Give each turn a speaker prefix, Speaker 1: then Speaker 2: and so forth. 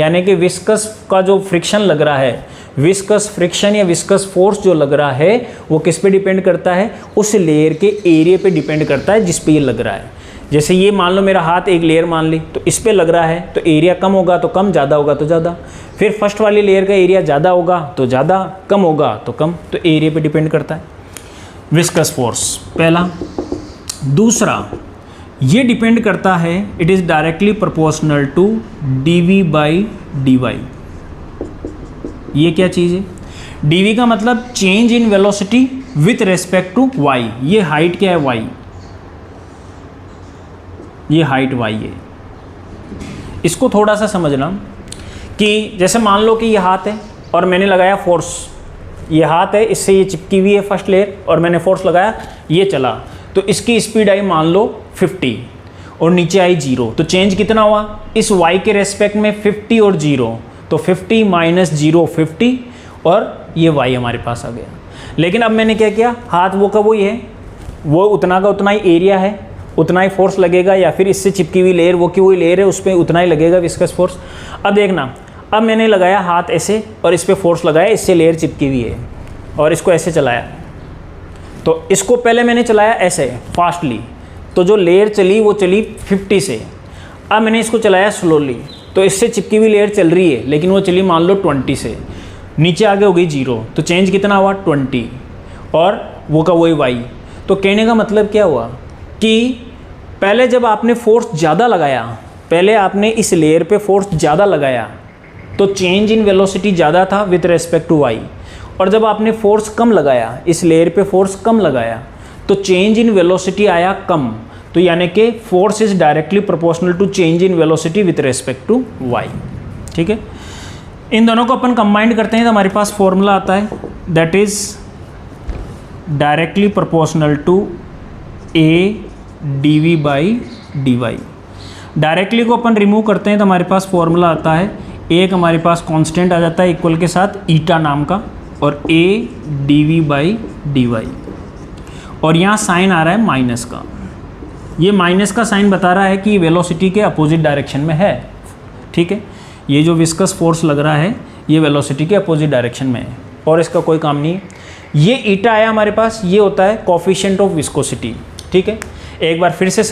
Speaker 1: यानी कि विस्कस का जो फ्रिक्शन लग रहा है, विस्कस फ्रिक्शन या विस्कस फोर्स जो लग रहा है वो किस पे डिपेंड करता है, उस लेयर के एरिया पे डिपेंड करता है जिस पे ये लग रहा है। जैसे ये मान लो मेरा हाथ एक लेयर मान ली, तो इस पे लग रहा है तो एरिया कम होगा तो कम, ज़्यादा होगा तो ज़्यादा। फिर फर्स्ट वाली लेयर का एरिया ज़्यादा होगा तो ज़्यादा, कम होगा तो कम, तो एरिया पे डिपेंड करता है विस्कस फोर्स, पहला। दूसरा, ये डिपेंड करता है, it is directly proportional to dv by dy। ये क्या चीज़ है? dv का मतलब change in velocity with respect to y। ये हाइट क्या है? y, ये हाइट y है। इसको थोड़ा सा समझना कि जैसे मान लो कि ये हाथ है और मैंने लगाया फोर्स, ये हाथ है, इससे ये चिपकी हुई है फर्स्ट लेयर और मैंने फोर्स लगाया, ये चला, तो इसकी स्पीड आई मान लो 50 और नीचे आई 0, तो चेंज कितना हुआ इस y के रेस्पेक्ट में? 50 और 0, तो 50 माइनस 0 50 और ये y हमारे पास आ गया। लेकिन अब मैंने क्या किया, हाथ वो का वही है, वो उतना का उतना ही एरिया है, उतना ही फोर्स लगेगा, या फिर इससे चिपकी हुई लेयर वो की वही लेयर है, उस पर उतना ही लगेगा विस्कस फोर्स। अब देखना, अब मैंने लगाया हाथ ऐसे और इस पर फोर्स लगाया, इससे लेयर चिपकी हुई है और इसको ऐसे चलाया, तो इसको पहले मैंने चलाया ऐसे फास्टली, तो जो लेयर चली वो चली 50 से। अब मैंने इसको चलाया स्लोली, तो इससे चिपकी हुई लेयर चल रही है लेकिन वो चली मान लो 20 से, नीचे आगे हो गई 0, तो चेंज कितना हुआ 20 और वो का वही y। तो कहने का मतलब क्या हुआ कि पहले जब आपने फोर्स ज़्यादा लगाया, पहले आपने इस लेयर पे फोर्स ज़्यादा लगाया तो चेंज इन वेलोसिटी ज़्यादा था विथ रेस्पेक्ट टू y, और जब आपने फोर्स कम लगाया, इस लेयर पे फोर्स कम लगाया, तो चेंज इन वेलोसिटी आया कम। तो यानी कि force is directly proportional to change in velocity with respect to y। ठीक है, इन दोनों को अपन कंबाइंड करते हैं तो हमारे पास फॉर्मूला आता है, that is directly proportional to a dv by dy। Directly को अपन रिमूव करते हैं तो हमारे पास फॉर्मूला आता है, एक हमारे पास कांस्टेंट आ जाता है इक्वल के साथ ईटा नाम का, और a dv बाई dy, और यहाँ साइन आ रहा है माइनस का। ये माइनस का साइन बता रहा है कि वेलोसिटी के अपोजिट डायरेक्शन में है। ठीक है, ये जो विस्कस फोर्स लग रहा है ये वेलोसिटी के अपोजिट डायरेक्शन में है और इसका कोई काम नहीं है। ये ईटा आया हमारे पास, ये होता है कोफिशिएंट ऑफ विस्कोसिटी। ठीक है, एक बार फिर से